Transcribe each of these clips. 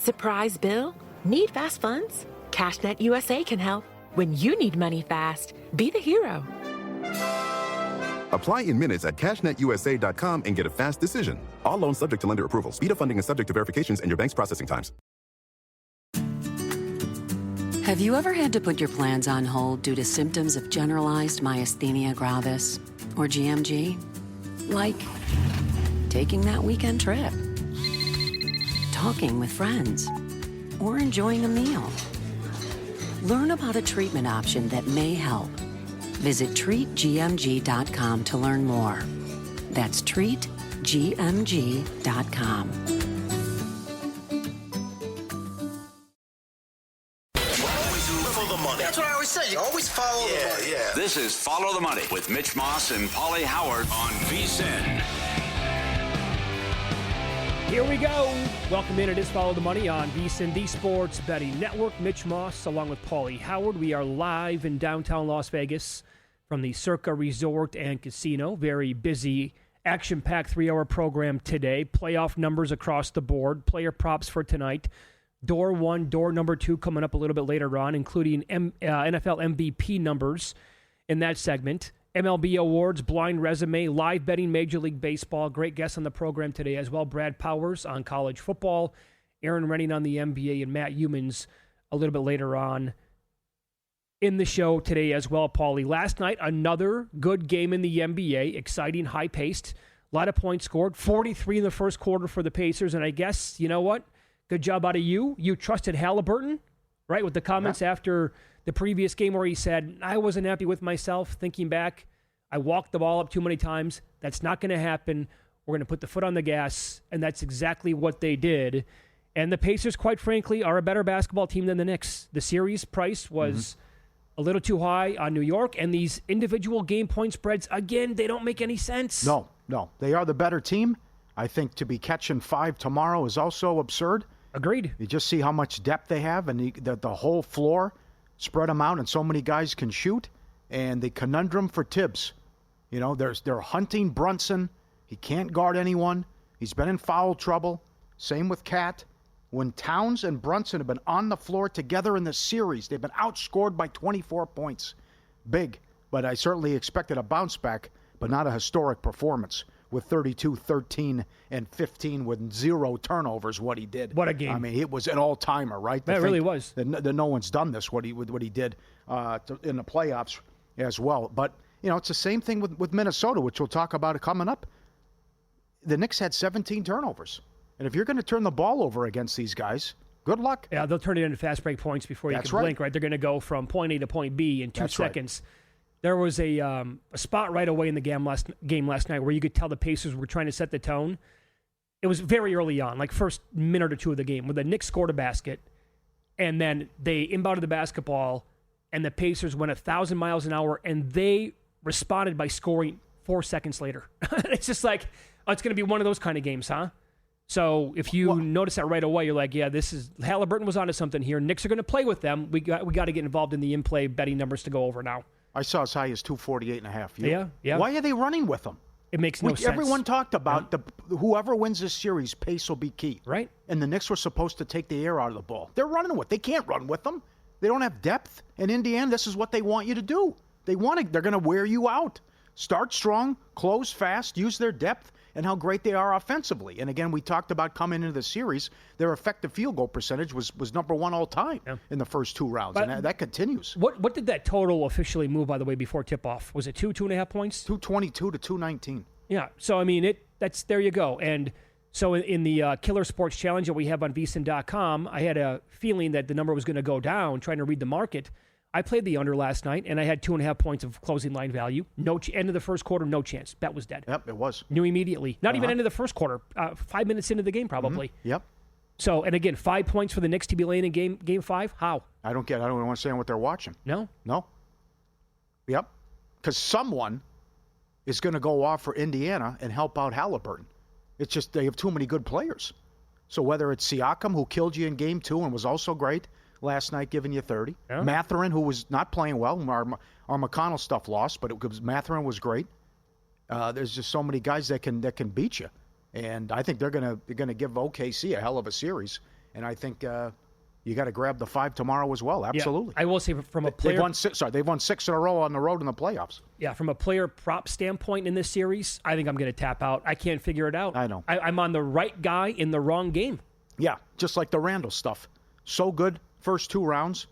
Surprise bill? Need fast funds? CashNet USA can help. When you need money fast, be the hero. Apply in minutes at cashnetusa.com and get a fast decision. All loans subject to lender approval. Speed of funding is subject to verifications and your bank's processing times. Have you ever had to put your plans on hold due to symptoms of generalized myasthenia gravis, or GMG? Like taking that weekend trip, talking with friends, or enjoying a meal. Learn about a treatment option that may help. Visit treatgmg.com to learn more. That's treatgmg.com. Follow the money. That's what I always say. You always follow the money. Yeah. This is Follow the Money with Mitch Moss and Paulie Howard on VSiN. Here we go. Welcome in. It is Follow the Money on VSiN, the Sports Betting Network. Mitch Moss along with Paulie Howard. We are live in downtown Las Vegas from the Circa Resort and Casino. Very busy, action-packed 3-hour program today. Playoff numbers across the board. Player props for tonight. Door 1, door number 2 coming up a little bit later on, including NFL MVP numbers in that segment. MLB awards, blind resume, live betting Major League Baseball. Great guests on the program today as well. Brad Powers on college football, Aaron Renning on the NBA, and Matt Humans a little bit later on in the show today as well, Paulie. Last night, another good game in the NBA. Exciting, high-paced, a lot of points scored. 43 in the first quarter for the Pacers, and I guess, you know what? Good job out of you. You trusted Halliburton, right, with the comments after the previous game where he said, I wasn't happy with myself. Thinking back, I walked the ball up too many times. That's not going to happen. We're going to put the foot on the gas, and that's exactly what they did. And the Pacers, quite frankly, are a better basketball team than the Knicks. The series price was a little too high on New York, and these individual game point spreads, again, they don't make any sense. No. They are the better team. I think to be catching 5 tomorrow is also absurd. Agreed. You just see how much depth they have, and the whole floor, spread them out, and so many guys can shoot. And the conundrum for Tibbs, you know, they're hunting Brunson. He can't guard anyone. He's been in foul trouble. Same with Cat. When Towns and Brunson have been on the floor together in the series, they've been outscored by 24 points. Big, but I certainly expected a bounce back, but not a historic performance with 32, 13, and 15 with 0 turnovers, what he did. What a game. I mean, it was an all-timer, right? That really was. That no one's done this, what he did in the playoffs as well. But, you know, it's the same thing with Minnesota, which we'll talk about coming up. The Knicks had 17 turnovers. And if you're going to turn the ball over against these guys, good luck. Yeah, they'll turn it into fast break points before you can blink, right? They're going to go from point A to point B in 2 seconds. Right. There was a spot right away in the game last night where you could tell the Pacers were trying to set the tone. It was very early on, like first minute or two of the game, where the Knicks scored a basket, and then they inbounded the basketball, and the Pacers went 1,000 miles an hour, and they responded by scoring 4 seconds later. It's just like, it's going to be one of those kind of games, huh? So if you notice that right away, you're like, yeah, this is Halliburton was onto something here. Knicks are going to play with them. We got to get involved in the in-play betting numbers to go over now. I saw as high as 248.5. Yeah. Why are they running with them? It makes no sense. Everyone talked about whoever wins this series, pace will be key. Right. And the Knicks were supposed to take the air out of the ball. They're running with. They can't run with them. They don't have depth. In Indiana, this is what they want you to do. They're going to wear you out. Start strong, close fast, use their depth, and how great they are offensively. And again, we talked about coming into the series, their effective field goal percentage was number 1 all time in the first 2 rounds, and that continues. What did that total officially move, by the way, before tip-off? Was it 2.5 points? 222 to 219. Yeah, so I mean, there you go. And so in the Killer Sports Challenge that we have on VSiN.com, I had a feeling that the number was going to go down, trying to read the market. I played the under last night, and I had 2.5 points of closing line value. End of the first quarter, no chance. Bet was dead. Yep, it was. Knew immediately. Not even end of the first quarter. 5 minutes into the game, probably. Yep. So, and again, 5 points for the Knicks to be laying in game 5. How? I don't understand what they're watching. No. Yep. Because someone is going to go off for Indiana and help out Halliburton. It's just they have too many good players. So whether it's Siakam, who killed you in game 2 and was also great last night, giving you 30. Yeah. Mathurin, who was not playing well. Our McConnell stuff lost, but Mathurin was great. There's just so many guys that can beat you, and I think they're gonna give OKC a hell of a series And I think you got to grab the 5 tomorrow as well. Absolutely. Yeah, I will say from a player... They've won 6 in a row on the road in the playoffs. Yeah, from a player prop standpoint in this series, I think I'm going to tap out. I can't figure it out. I know. I'm on the right guy in the wrong game. Yeah, just like the Randall stuff. So good, first 2 rounds.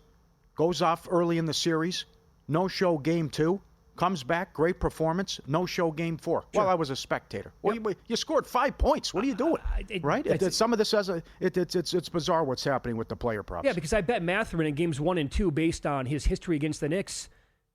Goes off early in the series. No-show game 2. Comes back, great performance. No-show game 4. Sure. Well, I was a spectator. Well, you scored 5 points. What are you doing? Right? Some of this it's bizarre what's happening with the player props. Yeah, because I bet Mathurin in games 1 and 2 based on his history against the Knicks.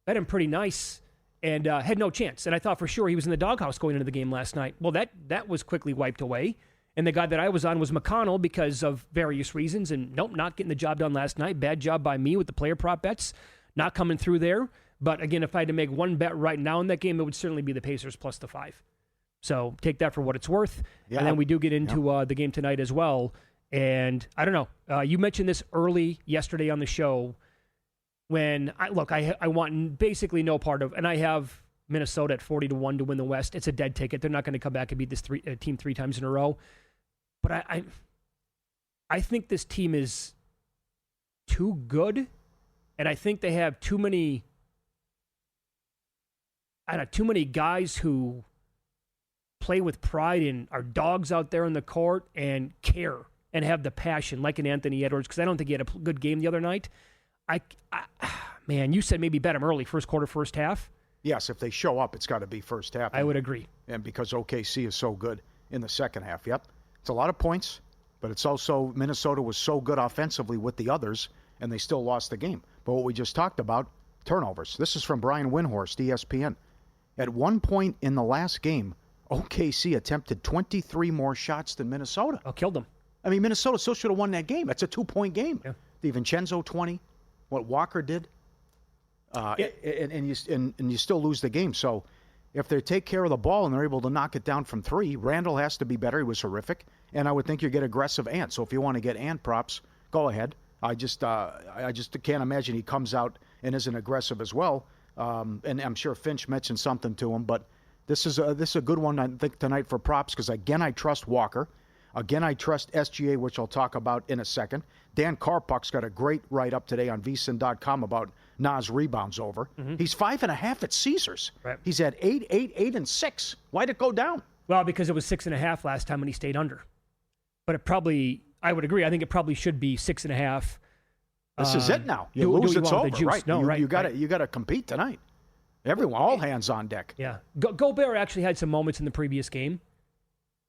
Bet him pretty nice and had no chance. And I thought for sure he was in the doghouse going into the game last night. Well, that was quickly wiped away. And the guy that I was on was McConnell because of various reasons. And nope, not getting the job done last night. Bad job by me with the player prop bets. Not coming through there. But again, if I had to make one bet right now in that game, it would certainly be the Pacers plus the 5. So take that for what it's worth. Yeah. And then we do get into the game tonight as well. And I don't know. You mentioned this early yesterday on the show when I want basically no part of, and I have Minnesota at 40-1 to win the West. It's a dead ticket. They're not going to come back and beat this team 3 times in a row. But I think this team is too good, and I think they have too many guys who play with pride and are dogs out there in the court and care and have the passion like an Anthony Edwards, because I don't think he had a good game the other night. Man, you said maybe bet him early, first quarter, first half. Yes, if they show up, it's got to be first half. I would agree. And because OKC is so good in the second half. Yep. It's a lot of points, but it's also Minnesota was so good offensively with the others, and they still lost the game. But what we just talked about, turnovers. This is from Brian Windhorst, ESPN. At one point in the last game, OKC attempted 23 more shots than Minnesota. Oh, killed them. I mean, Minnesota still should have won that game. That's a 2-point game. Yeah. DiVincenzo 20, what Walker did, and you still lose the game. So if they take care of the ball and they're able to knock it down from 3, Randall has to be better. He was horrific. And I would think you get aggressive Ant. So if you want to get Ant props, go ahead. I just can't imagine he comes out and isn't aggressive as well. And I'm sure Finch mentioned something to him, but this is a good one, I think, tonight for props, because, again, I trust Walker. Again, I trust SGA, which I'll talk about in a second. Dan Karpuk's got a great write-up today on vsin.com about Nas rebounds over. Mm-hmm. He's 5.5 at Caesars. Right. He's at 8, 6. Why'd it go down? Well, because it was 6.5 last time when he stayed under. But it probably, I would agree, I think it probably should be 6.5. This is it now. You lose, it's over. Right. No, you got to compete tonight. Everyone, all hands on deck. Yeah. Gobert actually had some moments in the previous game.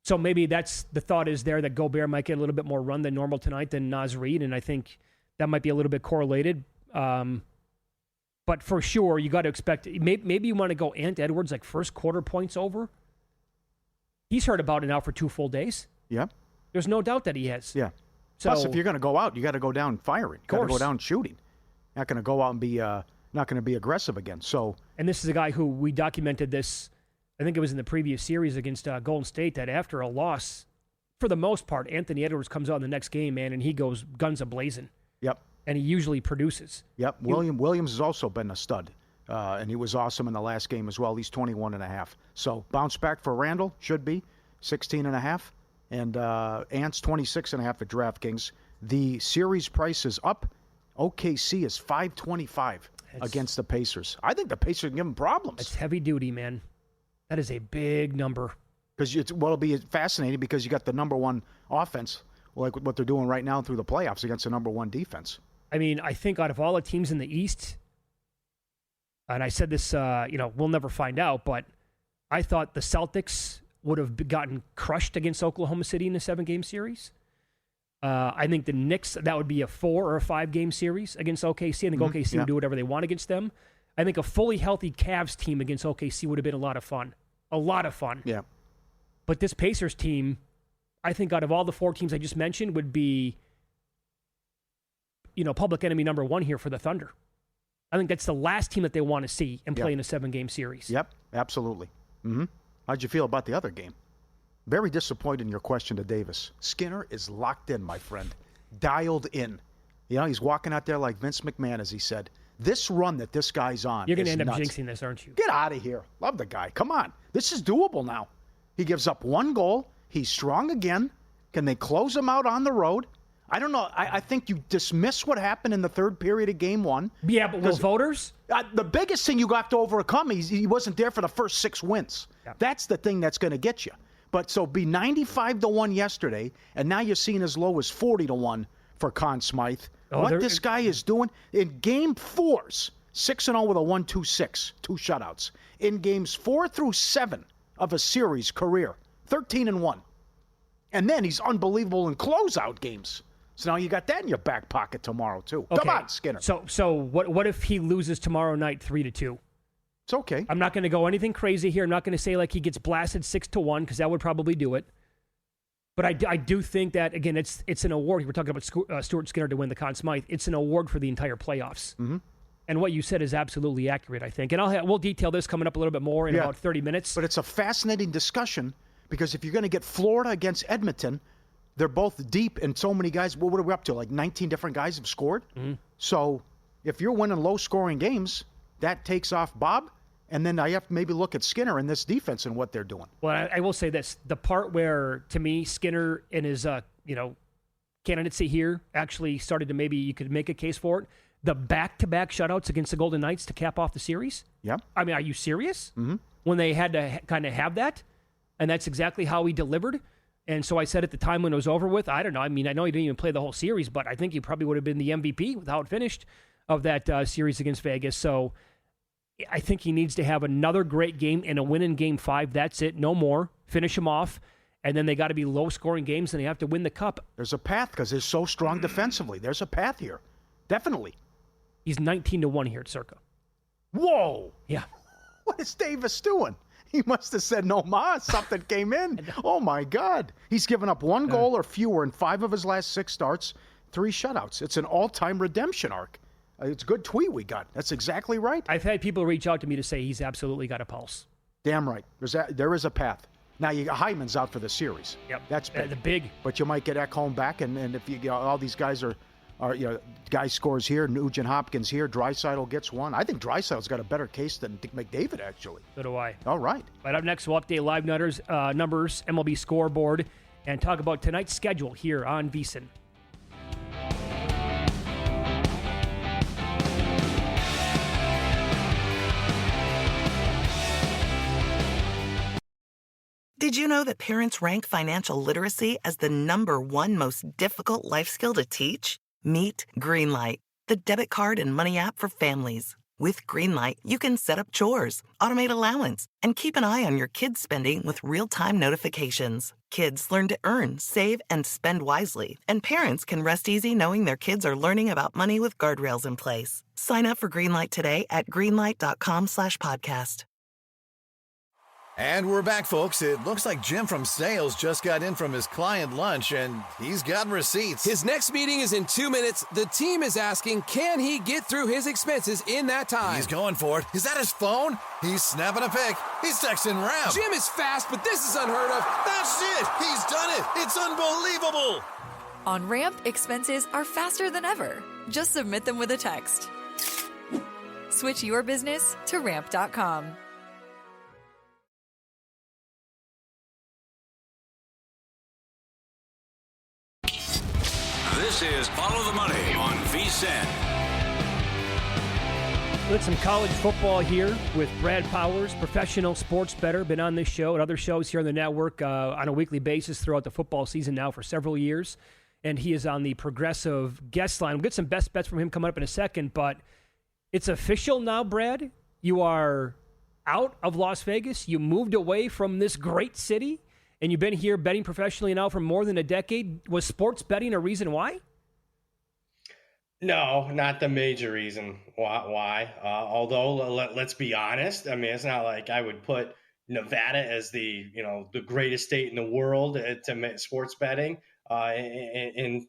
So maybe that's the thought is there that Gobert might get a little bit more run than normal tonight than Naz Reid, and I think that might be a little bit correlated. But for sure, you got to expect maybe you want to go Ant Edwards like first quarter points over. He's hurt about it now for 2 full days. Yeah. There's no doubt that he has. Yeah. So, plus, if you're going to go out, you got to go down firing. You got to go down shooting. Not going to go out and be not going to be aggressive again. So. And this is a guy who we documented this. I think it was in the previous series against Golden State that after a loss, for the most part, Anthony Edwards comes out in the next game, man, and he goes guns a-blazing. Yep. And he usually produces. Yep. Williams has also been a stud, and he was awesome in the last game as well. He's 21.5. So bounce back for Randall, should be 16.5. And Ant's 26.5 at DraftKings. The series price is up. OKC is 5.25 against the Pacers. I think the Pacers can give them problems. It's heavy duty, man. That is a big number. Because it'll be fascinating because you got the number one offense, like what they're doing right now through the playoffs against the number one defense. I mean, I think out of all the teams in the East, and I said this, we'll never find out, but I thought the Celtics would have gotten crushed against Oklahoma City in a 7-game series. I think the Knicks, that would be a 4 or a 5-game series against OKC. I think OKC would do whatever they want against them. I think a fully healthy Cavs team against OKC would have been a lot of fun. A lot of fun. Yeah. But this Pacers team, I think out of all the 4 teams I just mentioned, would be, public enemy number 1 here for the Thunder. I think that's the last team that they want to see and play in a 7-game series. Yep, absolutely. Mm-hmm. How'd you feel about the other game? Very disappointed in your question to Davis. Skinner is locked in, my friend. Dialed in. He's walking out there like Vince McMahon, as he said. This run that this guy's on You're going to end nuts. up jinxing this, aren't you? Get out of here. Love the guy. Come on. This is doable now. He gives up 1 goal. He's strong again. Can they close him out on the road? I don't know. I think you dismiss what happened in the third period of game one. Yeah, but will voters? The biggest thing you got to overcome, he wasn't there for the first 6 wins. Yeah. That's the thing that's going to get you. But so be 95-1 yesterday, and now you're seeing as low as 40-1 for Conn Smythe. What this guy is doing in game 4s, 6-0 with a 1-2-6, 2 shutouts. In games 4 through 7 of a series career, 13-1. And then he's unbelievable in closeout games. So now you got that in your back pocket tomorrow, too. Okay. Come on, Skinner. So what if he loses tomorrow night 3-2? It's okay. I'm not going to go anything crazy here. I'm not going to say like he gets blasted 6-1 because that would probably do it. But I do think that, again, it's an award. We're talking about Stuart Skinner to win the Conn Smythe. It's an award for the entire playoffs. Mm-hmm. And what you said is absolutely accurate, I think. And we'll detail this coming up a little bit more in about 30 minutes. But it's a fascinating discussion because if you're going to get Florida against Edmonton, they're both deep and so many guys. What are we up to? Like 19 different guys have scored? Mm-hmm. So if you're winning low-scoring games, that takes off Bob. And then I have to maybe look at Skinner in this defense and what they're doing. Well, I will say this. The part where, to me, Skinner and his candidacy here actually started to maybe you could make a case for it. The back-to-back shutouts against the Golden Knights to cap off the series? Yeah. I mean, are you serious? Mm-hmm. When they had to kind of have that? And that's exactly how he delivered? And so I said at the time when it was over with, I don't know. I mean, I know he didn't even play the whole series, but I think he probably would have been the MVP with how it finished of that series against Vegas. So I think he needs to have another great game and a win in Game 5. That's it. No more. Finish him off. And then they got to be low-scoring games, and they have to win the Cup. There's a path because they're so strong defensively. There's a path here. Definitely. He's 19-1 here at Circa. Whoa. Yeah. What is Davis doing? He must have said no mas. Something came in. Oh, my God. He's given up 1 goal or fewer in 5 of his last 6 starts, 3 shutouts. It's an all-time redemption arc. It's a good tweet we got. That's exactly right. I've had people reach out to me to say he's absolutely got a pulse. Damn right. There is a path. Now, Hyman's out for the series. Yep. That's big. The big. But you might get Ekholm back, and if all these guys are guy scores here, Nugent Hopkins here, Draisaitl gets 1. I think Draisaitl's got a better case than McDavid, actually. So do I. All right. Right up next, we'll update live numbers, MLB scoreboard, and talk about tonight's schedule here on VSiN. Did you know that parents rank financial literacy as the #1 most difficult life skill to teach? Meet Greenlight, the debit card and money app for families. With Greenlight, you can set up chores, automate allowance, and keep an eye on your kids' spending with real-time notifications. Kids learn to earn, save, and spend wisely, and parents can rest easy knowing their kids are learning about money with guardrails in place. Sign up for Greenlight today at greenlight.com/podcast. And we're back, folks. It looks like Jim from sales just got in from his client lunch, and he's gotten receipts. His next meeting is in 2 minutes. The team is asking, can he get through his expenses in that time? He's going for it. Is that his phone? He's snapping a pic. He's texting Ramp. Jim is fast, but this is unheard of. That's it. He's done it. It's unbelievable. On Ramp, expenses are faster than ever. Just submit them with a text. Switch your business to Ramp.com. This is Follow the Money on VSiN. With some college football here with Brad Powers, professional sports bettor, been on this show and other shows here on the network on a weekly basis throughout the football season now for several years. And he is on the Progressive guest line. We'll get some best bets from him coming up in a second, but it's official now, Brad. You are out of Las Vegas. You moved away from this great city. And you've been here betting professionally now for more than a decade. Was sports betting a reason why? No, not the major reason why. Although, let's be honest. I mean, it's not like I would put Nevada as the greatest state in the world to sports betting in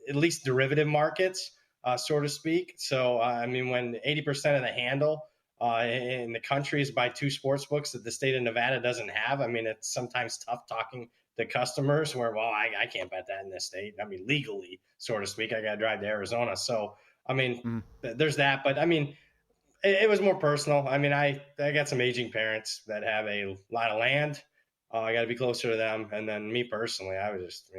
at least derivative markets, so to speak. So, I mean, when 80% of the handle in the country is by 2 sports books that the state of Nevada doesn't have. I mean, it's sometimes tough talking to customers where, well, I can't bet that in this state. I mean, legally, so to speak, I got to drive to Arizona. So, I mean, there's that. But, I mean, it was more personal. I mean, I got some aging parents that have a lot of land. I got to be closer to them. And then me personally, I was just,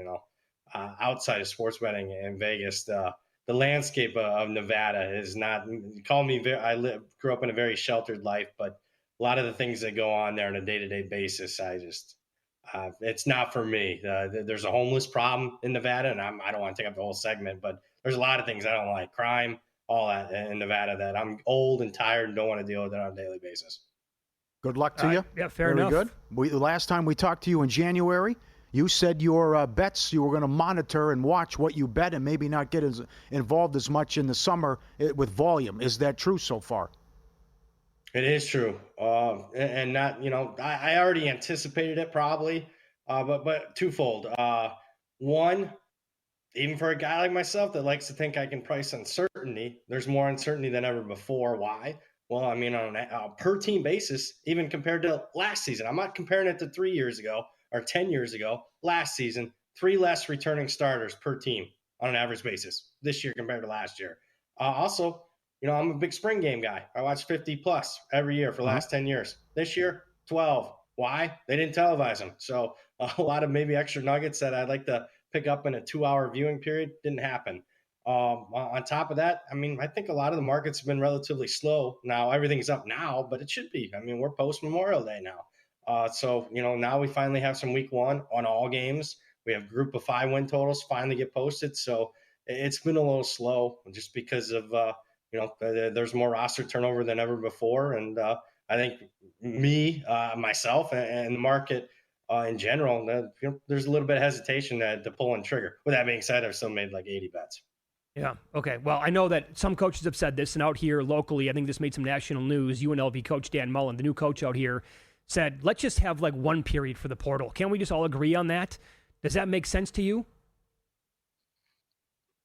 outside of sports betting in Vegas, the landscape of Nevada is not. Call me. Grew up in a very sheltered life, but a lot of the things that go on there on a day-to-day basis, it's not for me. There's a homeless problem in Nevada, and I don't want to take up the whole segment, but there's a lot of things I don't like. Crime, all that in Nevada that I'm old and tired and don't want to deal with it on a daily basis. Good luck to you. Yeah, fair enough. Very good. The last time we talked to you in January, you said your bets, you were going to monitor and watch what you bet and maybe not get as involved as much in the summer with volume. Is that true so far? It is true. And not, I already anticipated it probably, but twofold. One, even for a guy like myself that likes to think I can price uncertainty, there's more uncertainty than ever before. Why? Well, I mean, on a per team basis, even compared to last season, I'm not comparing it to 3 years ago or 10 years ago. Last season, 3 less returning starters per team on an average basis this year compared to last year. Also, I'm a big spring game guy. I watch 50 plus every year for the last 10 years. This year, 12. Why? They didn't televise them. So a lot of maybe extra nuggets that I'd like to pick up in a 2-hour viewing period didn't happen. On top of that, I mean, I think a lot of the markets have been relatively slow. Now everything's up now, but it should be. I mean, we're post Memorial Day now. So now we finally have some week 1 on all games. We have group of 5 win totals finally get posted. So it's been a little slow just because of, there's more roster turnover than ever before. And I think myself and the market in general, there's a little bit of hesitation to pull on trigger. With that being said, I've still made like 80 bets. Yeah. Okay. Well, I know that some coaches have said this, and out here locally, I think this made some national news. UNLV coach Dan Mullen, the new coach out here, said, let's just have like one period for the portal. Can't we just all agree on that? Does that make sense to you?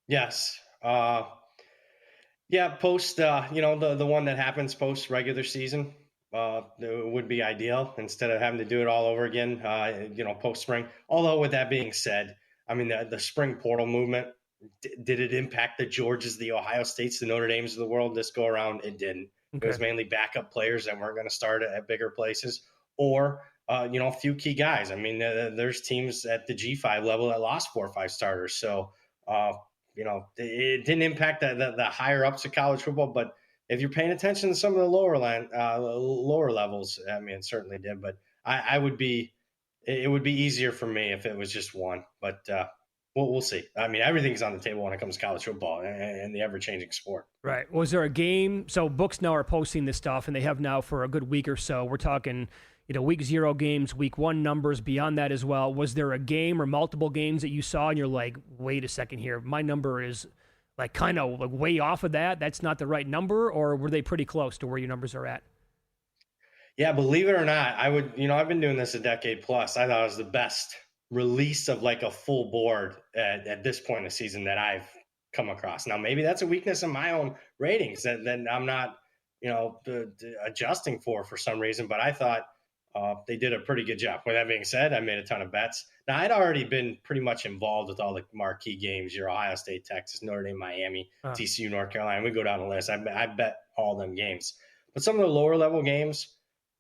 Yes. Yeah. Post, the one that happens post regular season would be ideal instead of having to do it all over again, post spring. Although with that being said, I mean, the spring portal movement, did it impact the Georgias, the Ohio States, the Notre Dames of the world this go around? It didn't. Okay. It was mainly backup players that weren't going to start at bigger places or, a few key guys. I mean, there's teams at the G5 level that lost 4 or 5 starters. So, it didn't impact the higher ups of college football. But if you're paying attention to some of the lower levels, I mean, it certainly did. But it would be easier for me if it was just one. But we'll see. I mean, everything's on the table when it comes to college football and the ever-changing sport. Right. Was there a game? So books now are posting this stuff, and they have now for a good week or so. We're talking, week 0 games, week 1 numbers, beyond that as well. Was there a game or multiple games that you saw and you're like, wait a second here, my number is like kind of like way off of that? That's not the right number, or were they pretty close to where your numbers are at? Yeah, believe it or not, I've been doing this a decade plus. I thought it was the best release of like a full board at this point in the season that I've come across. Now, maybe that's a weakness in my own ratings that I'm not, adjusting for some reason, but I thought they did a pretty good job. With that being said, I made a ton of bets. Now, I'd already been pretty much involved with all the marquee games, your Ohio State, Texas, Notre Dame, Miami, TCU, North Carolina. We go down the list. I bet all them games. But some of the lower level games,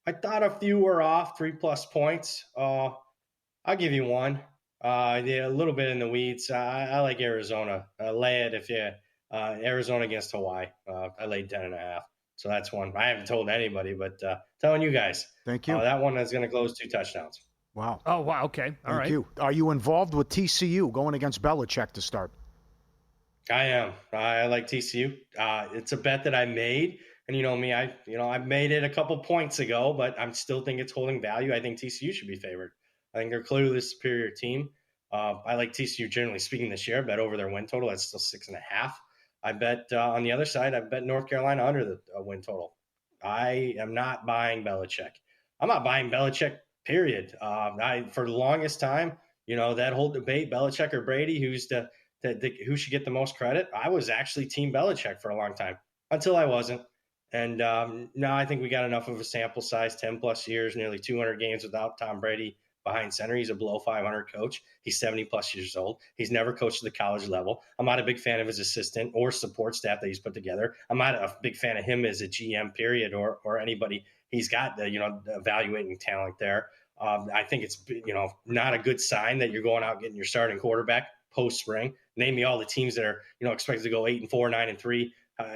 I thought a few were off 3+ points. I'll give you one. A little bit in the weeds. I like Arizona. Lay it if you Arizona against Hawaii. I laid 10.5. So that's one. I haven't told anybody, but telling you guys. Thank you. That one is going to close 2 touchdowns. Wow. Oh, wow. Okay. All right. Thank you. Are you involved with TCU going against Belichick to start? I am. I like TCU. It's a bet that I made. And you know me, I made it a couple points ago, but I still think it's holding value. I think TCU should be favored. I think they're clearly the superior team. I like TCU generally speaking this year. I bet over their win total. That's still 6.5. I bet on the other side, I bet North Carolina under the win total. I am not buying Belichick. I'm not buying Belichick, period. For the longest time, that whole debate, Belichick or Brady, who should get the most credit. I was actually team Belichick for a long time until I wasn't. And now I think we got enough of a sample size, 10+ years, nearly 200 games without Tom Brady behind center. He's a below 500 coach. He's 70+ years old. He's never coached at the college level. I'm not a big fan of his assistant or support staff that he's put together. I'm not a big fan of him as a GM, period, or anybody. He's got the evaluating talent there. I think it's not a good sign that you're going out getting your starting quarterback, post spring. Name me all the teams that are, expected to go 8-4, 9-3.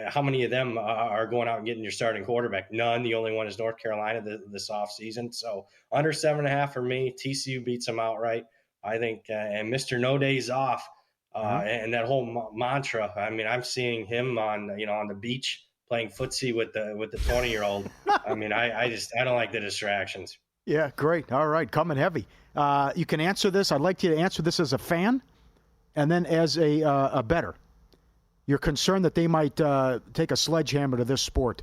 How many of them are going out and getting your starting quarterback? None. The only one is North Carolina this offseason. So under 7.5 for me. TCU beats them outright, I think. And Mr. No Days Off and that whole mantra. I mean, I'm seeing him on the beach playing footsie with the 20-year-old. I mean, I don't like the distractions. Yeah, great. All right, coming heavy. You can answer this. I'd like you to answer this as a fan and then as a bettor. You're concerned that they might take a sledgehammer to this sport,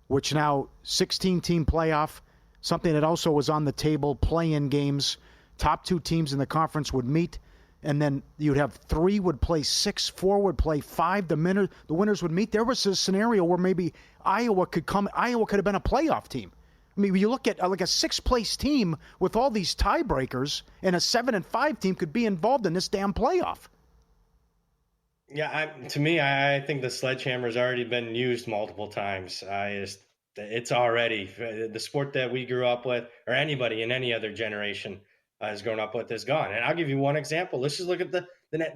which now 16-team playoff, something that also was on the table, play-in games, top 2 teams in the conference would meet, and then you'd have 3 would play 6, 4 would play 5, the winners would meet. There was a scenario where maybe Iowa could have been a playoff team. I mean, you look at like a 6th-place team with all these tiebreakers, and a 7-5 team could be involved in this damn playoff. Yeah, to me, I think the sledgehammer has already been used multiple times. It's already the sport that we grew up with, or anybody in any other generation has grown up with, is gone. And I'll give you one example. Let's just look at the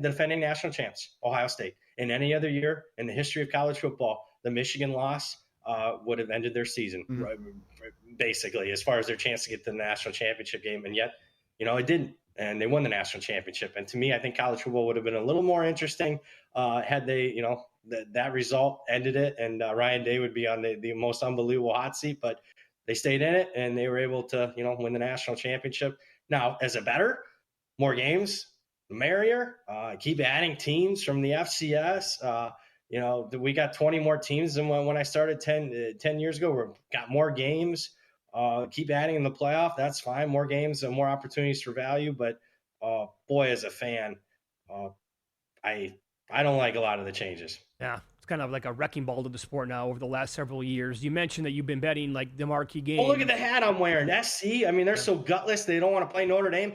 defending national champs, Ohio State. In any other year in the history of college football, the Michigan loss would have ended their season, basically, as far as their chance to get to the national championship game. And yet, it didn't. And they won the national championship. And to me, I think college football would have been a little more interesting had they, that result ended it. And Ryan Day would be on the most unbelievable hot seat. But they stayed in it, and they were able to, win the national championship. Now, as a bettor, more games, the merrier. Keep adding teams from the FCS. We got 20 more teams than when I started 10 years ago. We've got more games. Keep adding in the playoff. That's fine. More games and more opportunities for value. But boy, as a fan, I don't like a lot of the changes. Yeah, it's kind of like a wrecking ball to the sport now over the last several years. You mentioned that you've been betting like the marquee game. Oh, look at the hat I'm wearing. SC. I mean, they're so gutless. They don't want to play Notre Dame.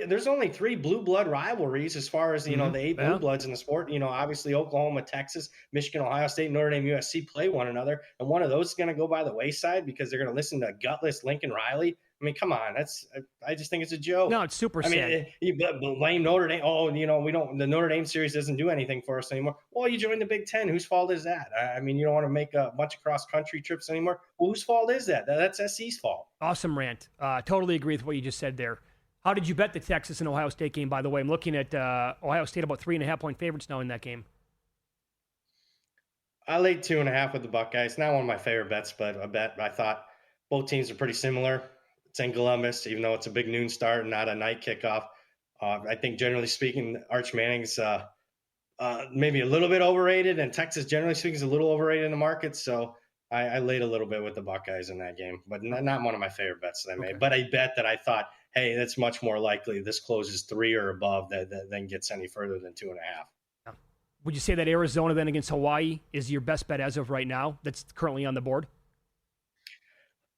There's only 3 blue blood rivalries as far as, the 8 blue bloods in the sport. Obviously Oklahoma, Texas, Michigan, Ohio State, Notre Dame, USC play one another. And one of those is going to go by the wayside because they're going to listen to gutless Lincoln Riley. I mean, come on. I just think it's a joke. No, it's super sad. I mean, you blame Notre Dame. Oh, the Notre Dame series doesn't do anything for us anymore. Well, you joined the Big Ten. Whose fault is that? I mean, you don't want to make a bunch of cross-country trips anymore. Well, whose fault is that? That's SC's fault. Awesome rant. Totally agree with what you just said there. How did you bet the Texas and Ohio State game, by the way? I'm looking at Ohio State about 3.5-point favorites now in that game. I laid 2.5 with the Buckeyes. Not one of my favorite bets, but a bet I thought both teams are pretty similar. It's in Columbus, even though it's a big noon start and not a night kickoff. I think, generally speaking, Arch Manning's maybe a little bit overrated, and Texas, generally speaking, is a little overrated in the market. So I laid a little bit with the Buckeyes in that game, but not one of my favorite bets that I made. But I bet that I thought, hey, that's much more likely this closes 3 or above than gets any further than 2.5. Yeah. Would you say that Arizona then against Hawaii is your best bet as of right now that's currently on the board?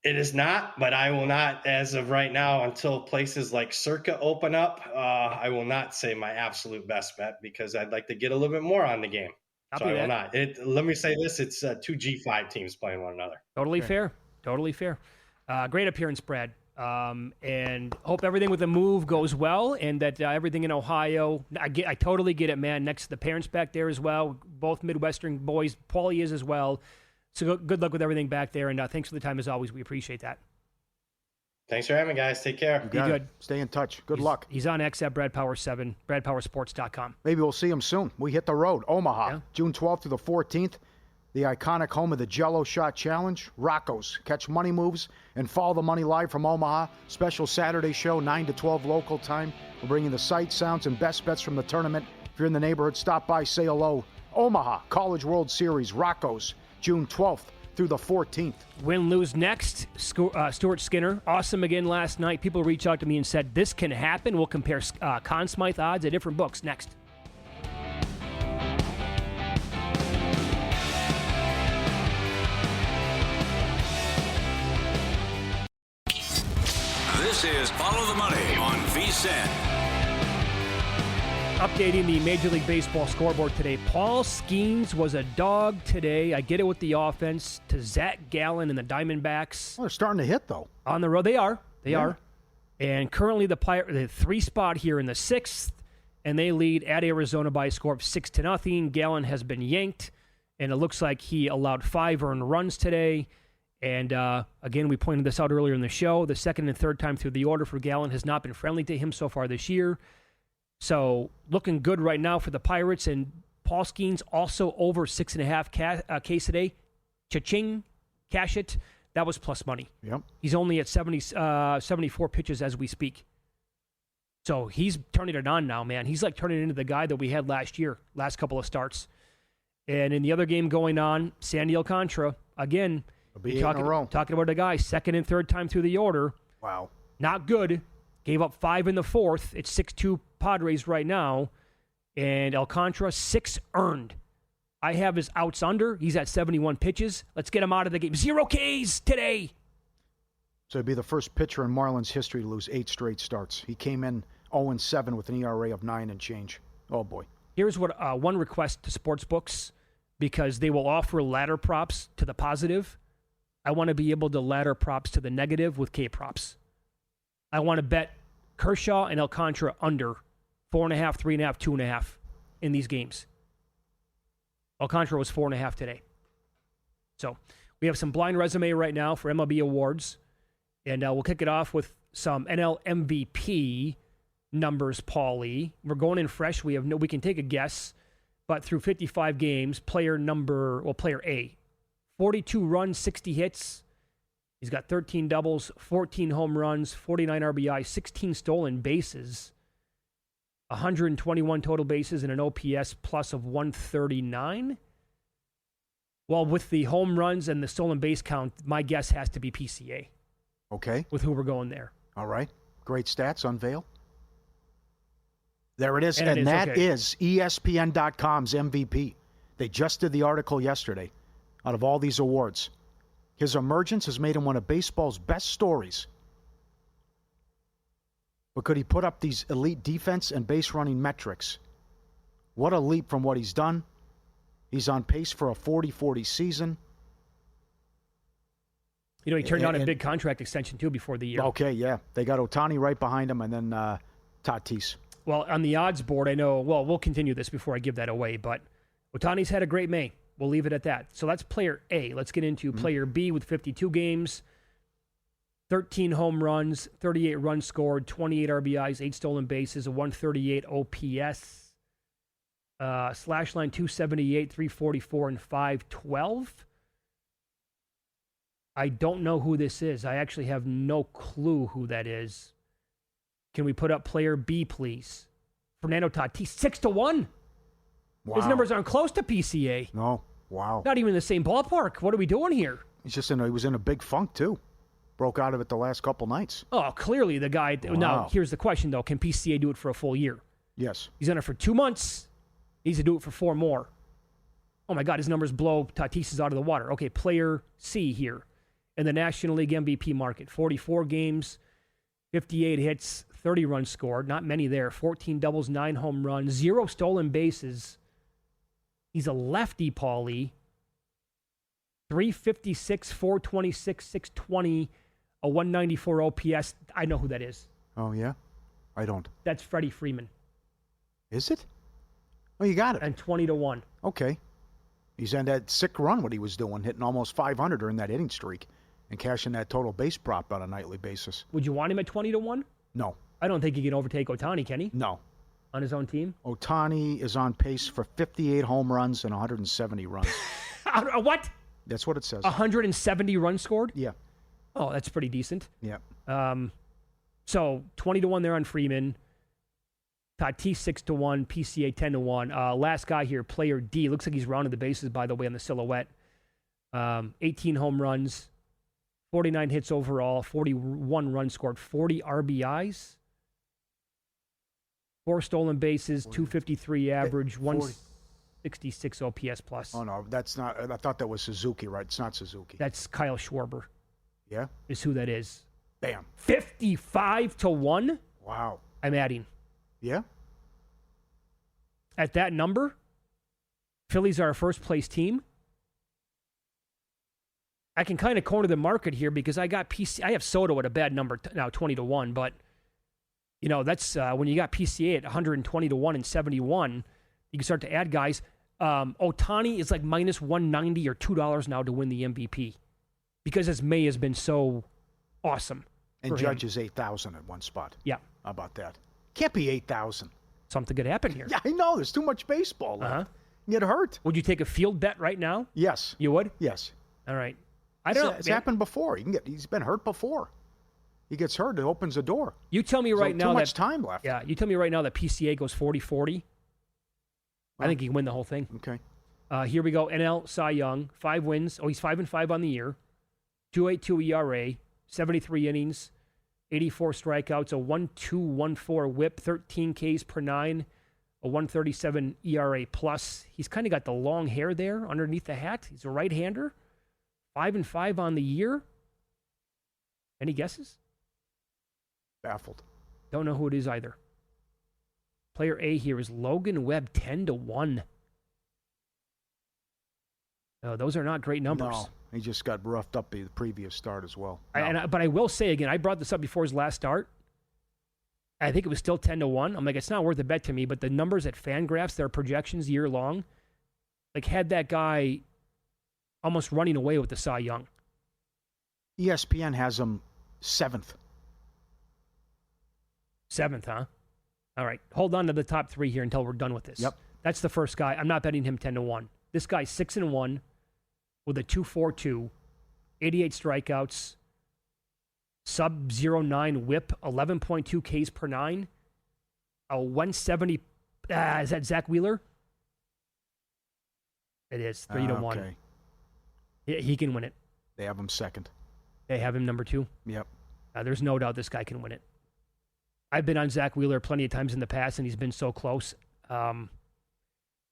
It is not, but I will not, as of right now, until places like Circa open up, I will not say my absolute best bet because I'd like to get a little bit more on the game. So I will not. Let me say this, it's 2 G5 teams playing one another. Totally fair. Totally fair. Great appearance, Brad. And hope everything with the move goes well and that everything in Ohio, I totally get it, man. Next to the parents back there as well, both Midwestern boys, Paulie is as well. So good luck with everything back there, and thanks for the time as always. We appreciate that. Thanks for having me, guys. Take care. Be good. Stay in touch. Good luck. He's on X at BradPower7, BradPowerSports.com. Maybe we'll see him soon. We hit the road. Omaha, June 12th through the 14th. The iconic home of the Jell-O Shot Challenge. Rocco's. Catch money moves and follow the money live from Omaha. Special Saturday show, 9 to 12 local time. We're bringing the sights, sounds, and best bets from the tournament. If you're in the neighborhood, stop by, say hello. Omaha, College World Series, Rocco's. June 12th through the 14th. Win, lose next. Stuart Skinner, awesome again last night. People reached out to me and said, this can happen. We'll compare Conn Smythe odds at different books next. This is Follow the Money on VSiN. Updating the Major League Baseball scoreboard today. Paul Skeens was a dog today. I get it with the offense. To Zach Gallen and the Diamondbacks. Well, they're starting to hit, though. On the road. They are. And currently the 3 spot here in the 6th and they lead at Arizona by a score of 6-0. Gallen has been yanked, and it looks like he allowed 5 earned runs today. And again, we pointed this out earlier in the show. The second and third time through the order for Gallen has not been friendly to him so far this year. So looking good right now for the Pirates. And Paul Skeens also over 6.5 Ks today. Cha-ching, cash it. That was plus money. Yep. He's only at 74 pitches as we speak. So he's turning it on now, man. He's like turning into the guy that we had last year, last couple of starts. And in the other game going on, Sandy Alcantara, again, talking about a guy, second and third time through the order. Wow. Not good. Gave up 5 in the fourth. It's 6-2 Padres right now. And Alcantara, 6 earned. I have his outs under. He's at 71 pitches. Let's get him out of the game. 0 Ks today. So he'd be the first pitcher in Marlins history to lose 8 straight starts. He came in 0-7 with an ERA of 9 and change. Oh, boy. Here's what one request to sportsbooks, because they will offer ladder props to the positive. I want to be able to ladder props to the negative with K-props. I want to bet Kershaw and Alcantara under 4.5, 3.5, 2.5 in these games. Alcantara was 4.5 today. So we have some blind resume right now for MLB awards. And we'll kick it off with some NL MVP numbers, Paulie. We're going in fresh. We can take a guess. But through 55 games, player A, 42 runs, 60 hits. He's got 13 doubles, 14 home runs, 49 RBI, 16 stolen bases, 121 total bases, and an OPS plus of 139. Well, with the home runs and the stolen base count, my guess has to be PCA. Okay. With who we're going there. All right. Great stats. Unveil. There it is. And that is ESPN.com's MVP. They just did the article yesterday out of all these awards. His emergence has made him one of baseball's best stories. But could he put up these elite defense and base running metrics? What a leap from what he's done. He's on pace for a 40-40 season. You know, he turned down a big contract extension, too, before the year. Okay, yeah. They got Ohtani right behind him, and then Tatis. Well, on the odds board, I know, we'll continue this before I give that away, but Ohtani's had a great May. We'll leave it at that. So that's player A. Let's get into player B with 52 games, 13 home runs, 38 runs scored, 28 RBIs, 8 stolen bases, a 138 OPS, slash line 278, 344, and 512. I don't know who this is. I actually have no clue who that is. Can we put up player B, please? Fernando Tatis, 6-1. Wow. His numbers aren't close to PCA. No. Wow. Not even in the same ballpark. What are we doing here? He was in a big funk, too. Broke out of it the last couple nights. Oh, clearly the guy. Wow. Now, here's the question, though. Can PCA do it for a full year? Yes. He's done it for 2 months. He needs to do it for 4 more. Oh, my God. His numbers blow Tatis's out of the water. Okay, player C here in the National League MVP market. 44 games, 58 hits, 30 runs scored. Not many there. 14 doubles, 9 home runs, 0 stolen bases. He's a lefty, Paulie. 356, 426, 620, a 194 OPS. I know who that is. Oh, yeah? I don't. That's Freddie Freeman. Is it? Oh, you got it. And 20-1. Okay. He's on that sick run, what he was doing, hitting almost 500 during that hitting streak and cashing that total base prop on a nightly basis. Would you want him at 20-1? No. I don't think he can overtake Ohtani, can he? No. On his own team? Ohtani is on pace for 58 home runs and 170 runs. What? That's what it says. 170 runs scored? Yeah. Oh, that's pretty decent. Yeah. So 20-1 there on Freeman. Tatis 6-1, PCA 10-1. Last guy here, player D. Looks like he's rounded the bases, by the way, on the silhouette. 18 home runs, 49 hits overall, 41 runs scored, 40 RBIs, 4 stolen bases, 253 average, 166 OPS plus. Oh, no, that's not. I thought that was Suzuki, right? It's not Suzuki. That's Kyle Schwarber. Yeah? Is who that is. Bam. 55-1? Wow. I'm adding. Yeah? At that number, Phillies are our first place team. I can kind of corner the market here because I got I have Soto at a bad number now, 20-1, but that's when you got PCA at 120 to 1 and 71, you can start to add guys. Ohtani is like minus 190 or $2 now to win the MVP because his May has been so awesome. And Judge is 8,000 at one spot. Yeah. How about that? Can't be 8,000. Something could happen here. Yeah, I know. There's too much baseball left. You get hurt. Would you take a field bet right now? Yes. You would? Yes. All right. I don't know. It's happened before. He's been hurt before. He gets hurt, it opens the door. You tell me right now too much time left. Yeah, you tell me right now that PCA goes 40-40. I think he can win the whole thing. Okay. Here we go. NL Cy Young, 5 wins. Oh, he's 5-5 on the year. 2.82 ERA, 73 innings, 84 strikeouts, a 1.214 WHIP, 13 Ks per 9, a 1.37 ERA plus. He's kind of got the long hair there underneath the hat. He's a right-hander. 5-5 on the year. Any guesses? Baffled. Don't know who it is either. Player A here is Logan Webb, 10 to 1. Those are not great numbers. No, he just got roughed up the previous start as well. But I will say again, I brought this up before his last start. I think it was still 10 to 1. I'm like, it's not worth a bet to me, but the numbers at Fangraphs, their projections year long, like had that guy almost running away with the Cy Young. ESPN has him 7th. 7th, huh? All right. Hold on to the top 3 here until we're done with this. Yep. That's the first guy. I'm not betting him 10 to 1. This guy's 6-1 with a 2.42, 88 strikeouts, sub 0.9 WHIP, 11.2 Ks per 9, a 170. Is that Zach Wheeler? It is 3 to 1. Okay. He can win it. They have him 2nd. They have him number 2. Yep. There's no doubt this guy can win it. I've been on Zach Wheeler plenty of times in the past, and he's been so close.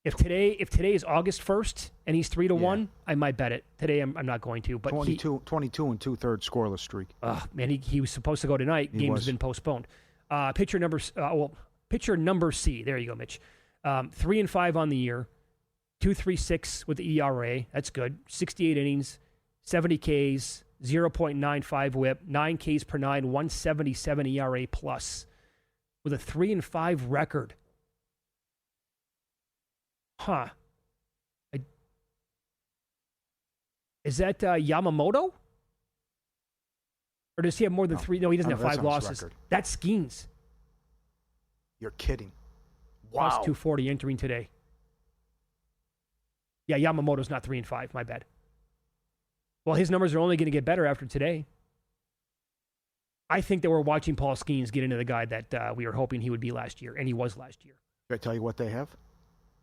If today is August 1st and he's 3 to 1, I might bet it. Today I'm not going to. But 22 and 2/3 scoreless streak. Man, he was supposed to go tonight. Game has been postponed. Pitcher number C. There you go, Mitch. 3-5 on the year. 2.36 with the ERA. That's good. 68 innings, 70 Ks, 0.95 WHIP, 9 Ks per 9, 177 ERA plus, with a 3-5 record. Huh. Is that Yamamoto? Or does he have more than 3? No, he doesn't have 5 losses. That's Skeens. You're kidding. Wow. Plus 240 entering today. Yeah, Yamamoto's not 3-5. My bad. Well, his numbers are only going to get better after today. I think that we're watching Paul Skeens get into the guy that we were hoping he would be last year, and he was last year. Did I tell you what they have?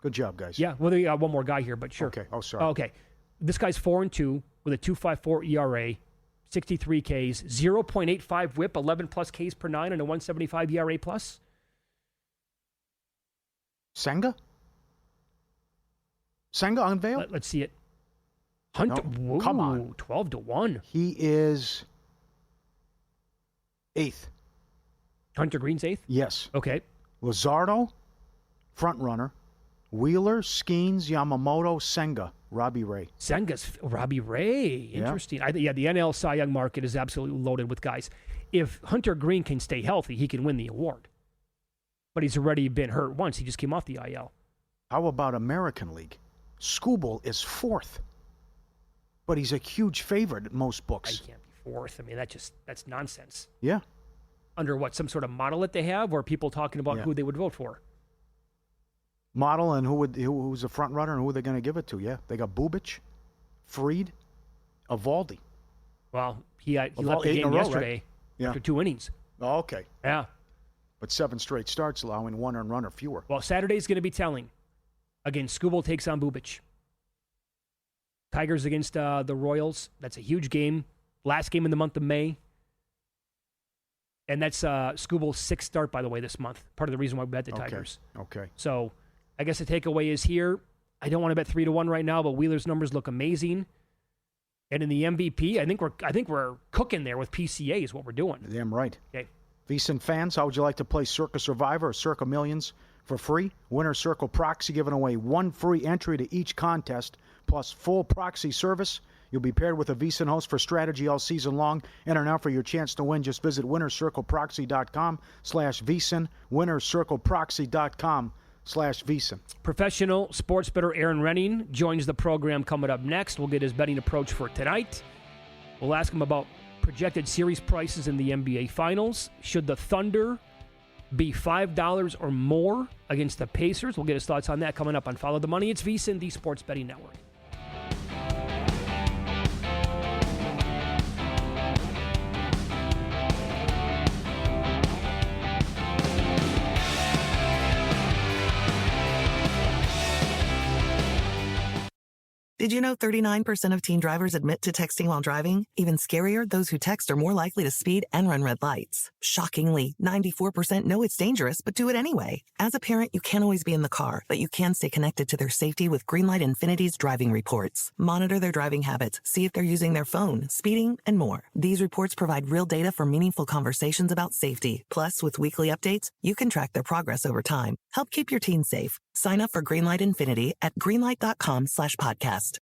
Good job, guys. Yeah, well, they got one more guy here, but sure. Okay. Oh, sorry. Okay. This guy's 4-2 with a 2.54 ERA, 63 Ks, 0.85 WHIP, 11 plus Ks per 9, and a 175 ERA plus. Senga unveiled? Let's see it. Hunter, no, come on. 12 to 1. He is 8th. Hunter Green's 8th? Yes. Okay. Luzardo, front runner. Wheeler, Skeens, Yamamoto, Senga, Robbie Ray. Senga's Robbie Ray. Interesting. Yeah. The NL Cy Young market is absolutely loaded with guys. If Hunter Green can stay healthy, he can win the award. But he's already been hurt once. He just came off the IL. How about American League? Skubal is 4th. But he's a huge favorite at most books. He can't be 4th. I mean, that's nonsense. Yeah. Under what, some sort of model that they have, or people talking about who they would vote for? Model and who's the front runner and who they're going to give it to. Yeah, they got Bubic, Fried, Eovaldi. Well, he left the game yesterday after 2 innings. Oh, okay. Yeah. But 7 straight starts allowing 1 earned run or fewer. Well, Saturday's going to be telling. Again, Skubal takes on Bubic. Tigers against the Royals. That's a huge game. Last game in the month of May. And that's Skubal's 6th start, by the way, this month. Part of the reason why we bet the Tigers. Okay. So I guess the takeaway is here. I don't want to bet 3 to 1 right now, but Wheeler's numbers look amazing. And in the MVP, I think we're cooking there with PCA is what we're doing. Damn right. Okay. VSiN fans, how would you like to play Circa Survivor or Circa Millions for free? Winner Circle Proxy giving away 1 free entry to each contest, plus full proxy service. You'll be paired with a VSiN host for strategy all season long. Enter now for your chance to win. Just visit winnercircleproxy.com/VSiN, winnercircleproxy.com/VSiN. Professional sports bettor Aaron Renning joins the program coming up next. We'll get his betting approach for tonight. We'll ask him about projected series prices in the NBA Finals. Should the Thunder be $5 or more against the Pacers? We'll get his thoughts on that coming up on Follow the Money. It's VSiN, the Sports Betting Network. Did you know 39% of teen drivers admit to texting while driving? Even scarier, those who text are more likely to speed and run red lights. Shockingly, 94% know it's dangerous, but do it anyway. As a parent, you can't always be in the car, but you can stay connected to their safety with Greenlight Infinity's driving reports. Monitor their driving habits, see if they're using their phone, speeding, and more. These reports provide real data for meaningful conversations about safety. Plus, with weekly updates, you can track their progress over time. Help keep your teens safe. Sign up for Greenlight Infinity at greenlight.com/podcast.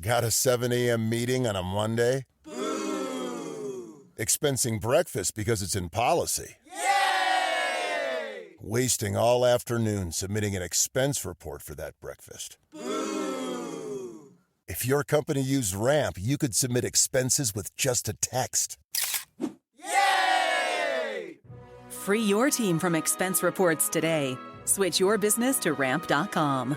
Got a 7 a.m. meeting on a Monday? Boo! Expensing breakfast because it's in policy? Yay! Wasting all afternoon submitting an expense report for that breakfast? Boo! If your company used Ramp, you could submit expenses with just a text. Yay! Free your team from expense reports today. Switch your business to Ramp.com.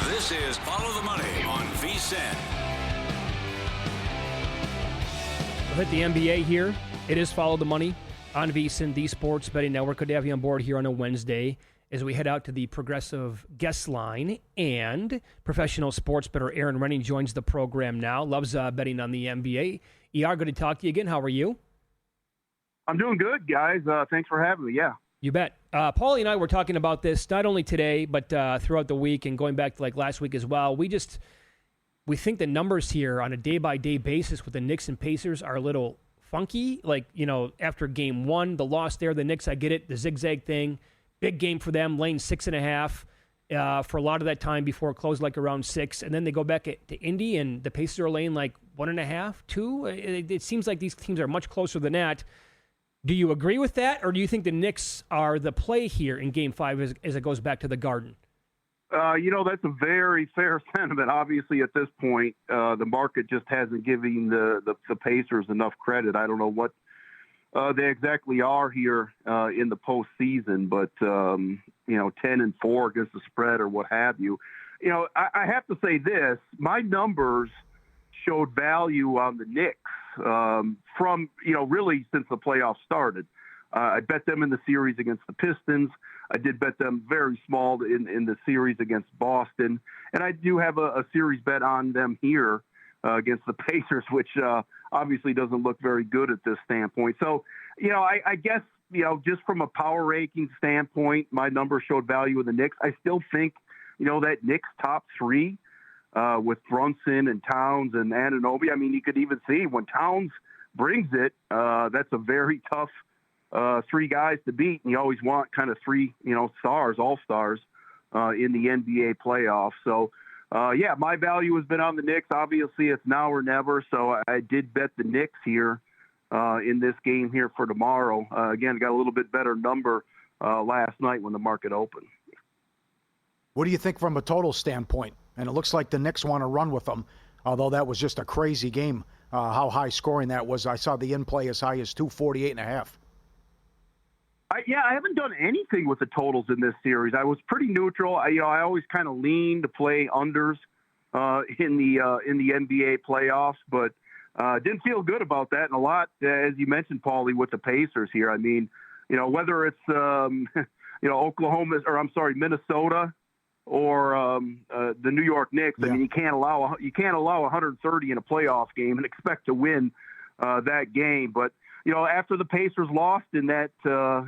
This is Follow the Money on VSiN. We'll hit the NBA here. It is Follow the Money on VSiN, the Sports Betting Network. Good to have you on board here on a Wednesday as we head out to the Progressive guest line. And professional sports bettor Aaron Renning joins the program now. Loves betting on the NBA. ER, good to talk to you again. How are you? I'm doing good, guys. Thanks for having me. Yeah. You bet. Paulie and I were talking about this not only today, but throughout the week and going back to like last week as well. We think the numbers here on a day-by-day basis with the Knicks and Pacers are a little funky. Like, you know, after game one, the loss there, the Knicks, I get it, the zigzag thing. Big game for them, laying 6.5 for a lot of that time before it closed like around 6. And then they go back to Indy, and the Pacers are laying like 1.5, 2. It seems like these teams are much closer than that. Do you agree with that, or do you think the Knicks are the play here in Game 5 as it goes back to the Garden? That's a very fair sentiment. Obviously, at this point, the market just hasn't given the Pacers enough credit. I don't know what they exactly are here in the postseason, but 10-4 against the spread or what have you. I have to say this: my numbers showed value on the Knicks from really since the playoffs started. I bet them in the series against the Pistons. I did bet them very small in the series against Boston. And I do have a series bet on them here against the Pacers, which obviously doesn't look very good at this standpoint. So, I guess, just from a power ranking standpoint, my numbers showed value in the Knicks. I still think, that Knicks top three with Brunson and Towns and Anunoby. I mean, you could even see when Towns brings it, that's a very tough three guys to beat, and you always want kind of three, stars, all-stars in the NBA playoffs. So, my value has been on the Knicks. Obviously, it's now or never, so I did bet the Knicks here in this game here for tomorrow. Again, got a little bit better number last night when the market opened. What do you think from a total standpoint? And it looks like the Knicks want to run with them, although that was just a crazy game, how high scoring that was. I saw the in-play as high as 248.5. I haven't done anything with the totals in this series. I was pretty neutral. I always kind of lean to play unders in the NBA playoffs, but didn't feel good about that. And a lot, as you mentioned, Paulie, with the Pacers here. I mean, whether it's Oklahoma Minnesota or the New York Knicks. I mean, you can't allow 130 in a playoff game and expect to win that game. But after the Pacers lost in that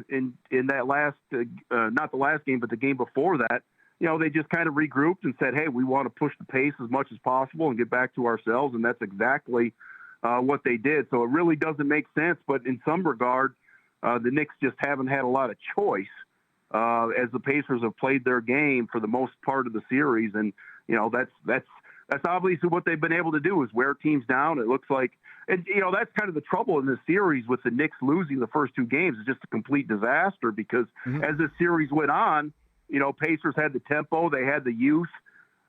in that last not the last game, but the game before that, they just kind of regrouped and said, hey, we want to push the pace as much as possible and get back to ourselves, and that's exactly what they did. So it really doesn't make sense, but in some regard, The Knicks just haven't had a lot of choice as the Pacers have played their game for the most part of the series. And, that's obviously what they've been able to do is wear teams down. It looks like, and, that's kind of the trouble in this series with the Knicks losing the first two games. It's just a complete disaster because as this series went on, Pacers had the tempo, they had the youth,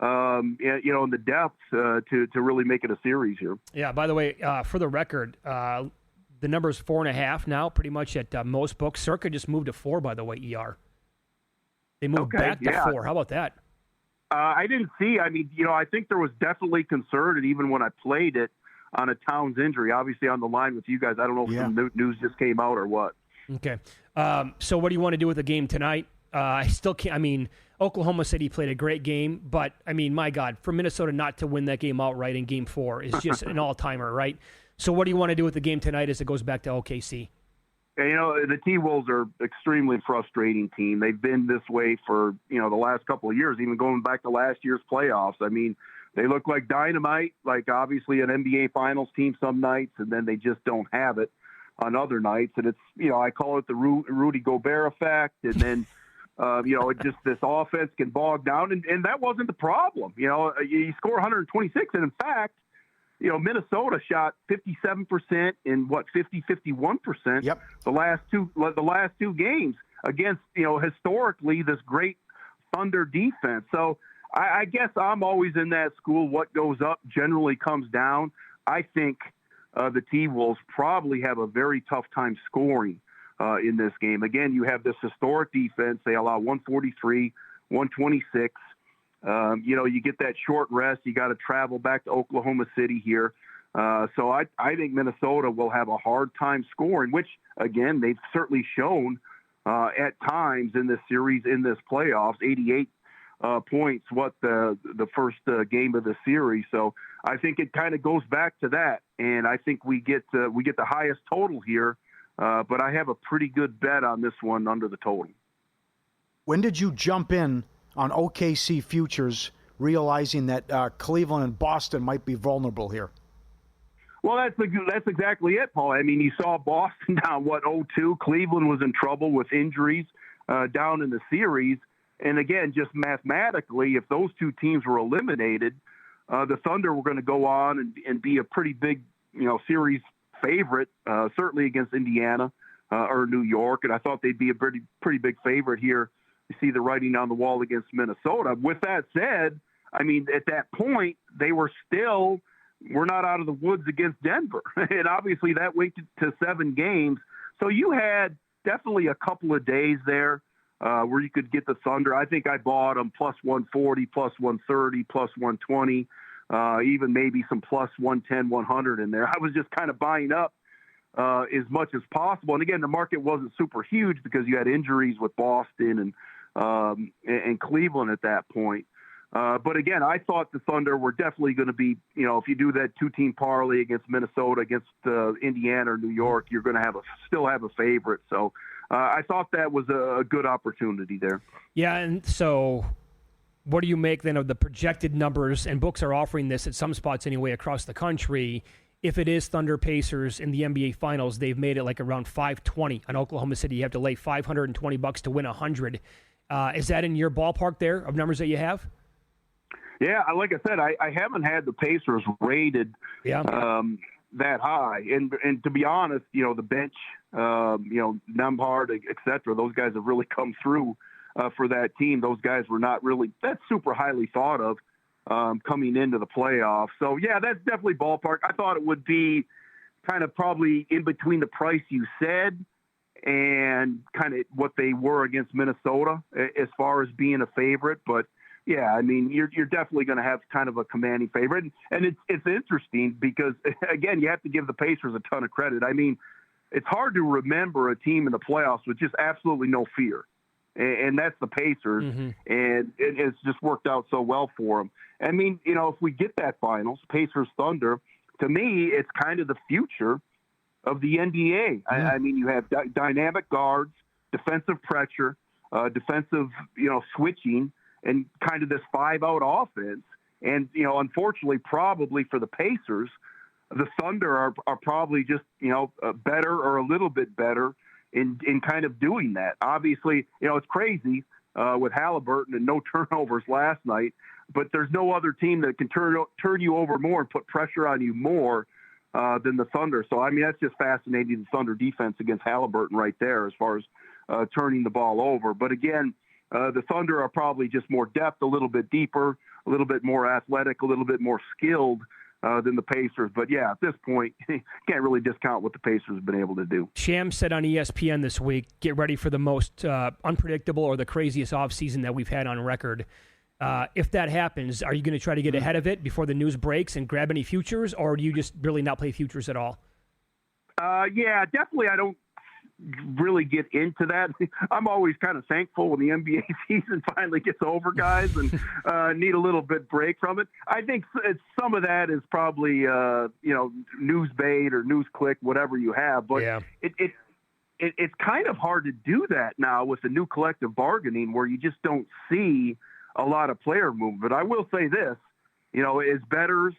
and the depth to really make it a series here. Yeah, by the way, for the record, the number is 4.5 now, pretty much at most books. Circa just moved to 4, by the way, ER. They moved back to 4. How about that? I didn't see. I mean, I think there was definitely concern, and even when I played it on a Towns injury, obviously on the line with you guys, I don't know if the news just came out or what. Okay. So what do you want to do with the game tonight? I still can't. I mean, Oklahoma City played a great game, but, I mean, my God, for Minnesota not to win that game outright in Game 4 is just an all-timer, right? So what do you want to do with the game tonight as it goes back to OKC? The T-Wolves are extremely frustrating team. They've been this way for, the last couple of years, even going back to last year's playoffs. I mean, they look like dynamite, like obviously an NBA Finals team some nights, and then they just don't have it on other nights. And it's, I call it the Rudy Gobert effect. And then, it just this offense can bog down. And that wasn't the problem. You score 126. And in fact, Minnesota shot 57% and 51%. Yep. The last two games against, historically this great Thunder defense. So I guess I'm always in that school. What goes up generally comes down. I think the T-Wolves probably have a very tough time scoring in this game. Again, you have this historic defense. They allow 143, 126. You get that short rest. You got to travel back to Oklahoma City here. So I think Minnesota will have a hard time scoring, which, again, they've certainly shown at times in this series, in this playoffs, 88 points, the first game of the series. So I think it kind of goes back to that. And I think we get the highest total here, but I have a pretty good bet on this one under the total. When did you jump in on OKC futures, realizing that Cleveland and Boston might be vulnerable here? Well, that's exactly it, Paul. I mean, you saw Boston down, 0-2. Cleveland was in trouble with injuries down in the series. And again, just mathematically, if those two teams were eliminated, the Thunder were going to go on and be a pretty big, series favorite, certainly against Indiana or New York. And I thought they'd be a pretty big favorite here. You see the writing on the wall against Minnesota. With that said, I mean, at that point, they were not out of the woods against Denver. And obviously that went to 7 games. So you had definitely a couple of days there where you could get the Thunder. I think I bought them plus 140, plus 130, plus 120, even maybe some plus 110, 100 in there. I was just kind of buying up as much as possible. And again, the market wasn't super huge because you had injuries with Boston and Cleveland at that point. But again, I thought the Thunder were definitely going to be, if you do that 2-team parlay against Minnesota, against Indiana or New York, you're going to still have a favorite. So I thought that was a good opportunity there. Yeah, and so what do you make then of the projected numbers? And books are offering this at some spots anyway across the country. If it is Thunder Pacers in the NBA Finals, they've made it like around 520 on Oklahoma City. You have to lay $520 to win 100. Is that in your ballpark there of numbers that you have? Yeah, like I said, I haven't had the Pacers rated that high. And to be honest, the bench, Nembhard, et cetera, those guys have really come through for that team. Those guys were not really that super highly thought of coming into the playoffs. So, yeah, that's definitely ballpark. I thought it would be kind of probably in between the price you said and kind of what they were against Minnesota as far as being a favorite. But, yeah, I mean, you're definitely going to have kind of a commanding favorite. And it's interesting because, again, you have to give the Pacers a ton of credit. I mean, it's hard to remember a team in the playoffs with just absolutely no fear. And that's the Pacers. Mm-hmm. And it's just worked out so well for them. I mean, if we get that finals, Pacers-Thunder, to me, it's kind of the future of the NBA. Mm-hmm. I mean, you have dynamic guards, defensive pressure, defensive, switching, and kind of this 5-out offense. And, unfortunately, probably for the Pacers, the Thunder are probably just, better or a little bit better in kind of doing that. Obviously, it's crazy with Halliburton and no turnovers last night, but there's no other team that can turn you over more and put pressure on you more than the Thunder. So, I mean, that's just fascinating, the Thunder defense against Halliburton right there as far as turning the ball over. But again, the Thunder are probably just more depth, a little bit deeper, a little bit more athletic, a little bit more skilled than the Pacers. But, yeah, at this point, you can't really discount what the Pacers have been able to do. Shams said on ESPN this week, get ready for the most unpredictable or the craziest offseason that we've had on record. If that happens, are you going to try to get ahead of it before the news breaks and grab any futures, or do you just really not play futures at all? Yeah, definitely I don't really get into that. I'm always kind of thankful when the NBA season finally gets over, guys, and need a little bit break from it. I think some of that is probably, news bait or news click, whatever you have. But yeah. It's kind of hard to do that now with the new collective bargaining where you just don't see a lot of player movement. I will say this, as bettors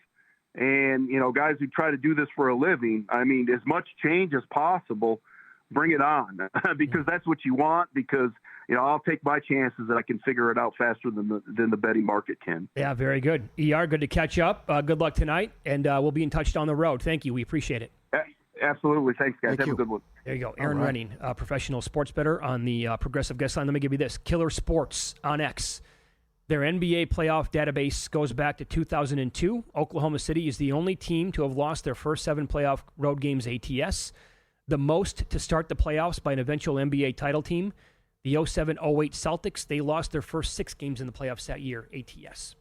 and, guys who try to do this for a living, I mean, as much change as possible, bring it on because that's what you want, because, I'll take my chances that I can figure it out faster than the betting market can. Yeah, very good. ER, good to catch up. Good luck tonight, and we'll be in touch down the road. Thank you. We appreciate it. Absolutely. Thanks, guys. Have a good one. There you go. Aaron Renning, professional sports bettor on the Progressive Guest Line. Let me give you this. Killer Sports on X. Their NBA playoff database goes back to 2002. Oklahoma City is the only team to have lost their first 7 playoff road games ATS. The most to start the playoffs by an eventual NBA title team. The 07-08 Celtics, they lost their first 6 games in the playoffs that year, ATS.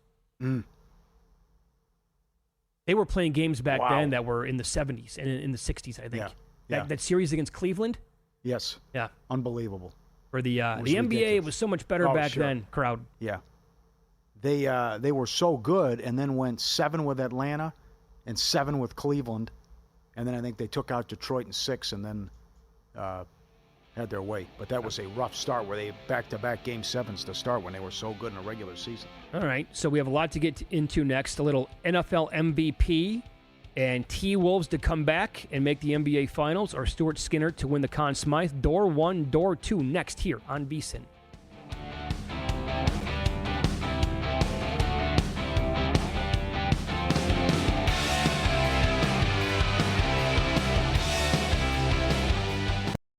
They were playing games back then that were in the 70s and in the 60s, I think. Yeah. That series against Cleveland? Yes. Yeah. Unbelievable. For the NBA, it was so much better back then, crowd. Yeah. They were so good and then went 7 with Atlanta and 7 with Cleveland. And then I think they took out Detroit in 6 and then had their way. But that was a rough start where they back-to-back Game 7s to start when they were so good in a regular season. All right, so we have a lot to get into next. A little NFL MVP and T-Wolves to come back and make the NBA Finals, or Stuart Skinner to win the Conn Smythe. Door 1, Door 2 next here on VSiN.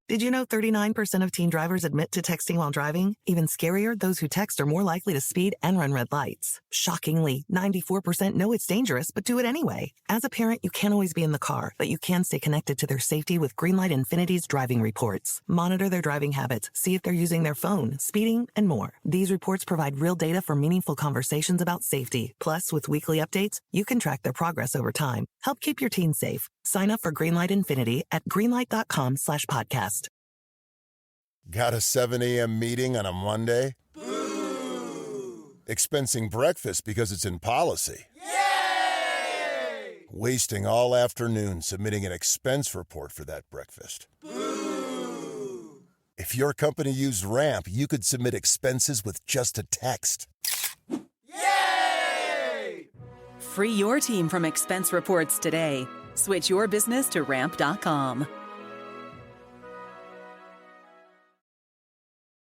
Did you know 39% of teen drivers admit to texting while driving? Even scarier, those who text are more likely to speed and run red lights. Shockingly, 94% know it's dangerous, but do it anyway. As a parent, you can't always be in the car, but you can stay connected to their safety with Greenlight Infinity's driving reports. Monitor their driving habits, see if they're using their phone, speeding, and more. These reports provide real data for meaningful conversations about safety. Plus, with weekly updates, you can track their progress over time. Help keep your teens safe. Sign up for Greenlight Infinity at greenlight.com/podcast. Got a 7 a.m. meeting on a Monday? Boo! Expensing breakfast because it's in policy? Yay! Wasting all afternoon submitting an expense report for that breakfast? Boo! If your company used Ramp, you could submit expenses with just a text. Yay! Free your team from expense reports today. Switch your business to Ramp.com.